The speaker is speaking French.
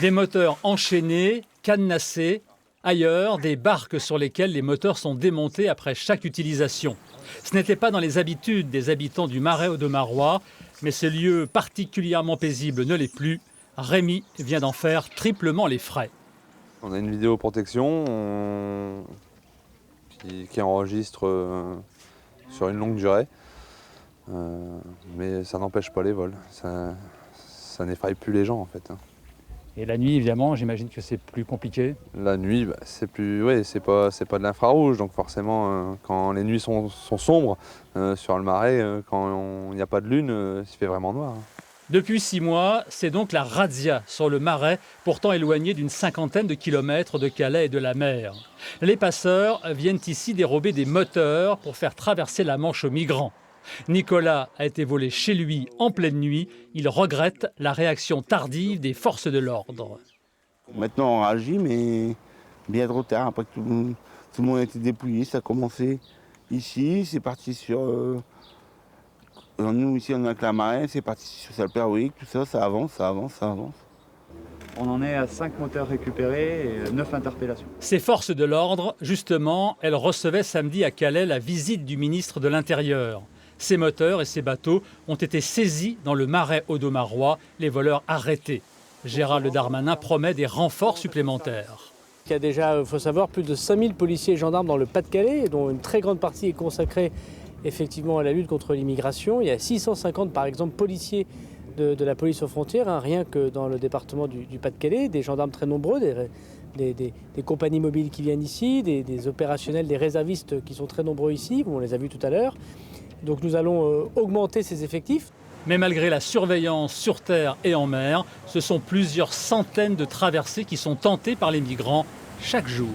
Des moteurs enchaînés, cadenassés. Ailleurs, des barques sur lesquelles les moteurs sont démontés après chaque utilisation. Ce n'était pas dans les habitudes des habitants du Marais Audomarois, mais ce lieu particulièrement paisible ne l'est plus. Rémi vient d'en faire triplement les frais. On a une vidéoprotection qui enregistre sur une longue durée, mais ça n'empêche pas les vols. Ça n'effraie plus les gens en fait. Et la nuit, évidemment, j'imagine que c'est plus compliqué. La nuit, c'est plus, ouais, c'est pas de l'infrarouge, donc forcément, quand les nuits sont sombres sur le Marais, quand il n'y a pas de lune, il fait vraiment noir. Depuis 6 mois, c'est donc la razzia sur le Marais, pourtant éloigné d'une cinquantaine de kilomètres de Calais et de la mer. Les passeurs viennent ici dérober des moteurs pour faire traverser la Manche aux migrants. Nicolas a été volé chez lui en pleine nuit. Il regrette la réaction tardive des forces de l'ordre. Maintenant on réagit, mais bien trop tard. Après que tout le monde a été dépouillé, ça a commencé ici, c'est parti sur... nous ici on a Clamarais, c'est parti sur Salperwick, tout ça, ça avance, ça avance, ça avance. On en est à 5 moteurs récupérés et 9 interpellations. Ces forces de l'ordre, justement, elles recevaient samedi à Calais la visite du ministre de l'Intérieur. Ces moteurs et ces bateaux ont été saisis dans le Marais Audomarois, les voleurs arrêtés. Gérald Darmanin promet des renforts supplémentaires. Il y a déjà, il faut savoir, plus de 5000 policiers et gendarmes dans le Pas-de-Calais, dont une très grande partie est consacrée effectivement à la lutte contre l'immigration. Il y a 650 par exemple policiers de la police aux frontières, rien que dans le département du Pas-de-Calais, des gendarmes très nombreux, des compagnies mobiles qui viennent ici, des opérationnels, des réservistes qui sont très nombreux ici, on les a vus tout à l'heure. Donc nous allons augmenter ces effectifs. Mais malgré la surveillance sur terre et en mer, ce sont plusieurs centaines de traversées qui sont tentées par les migrants chaque jour.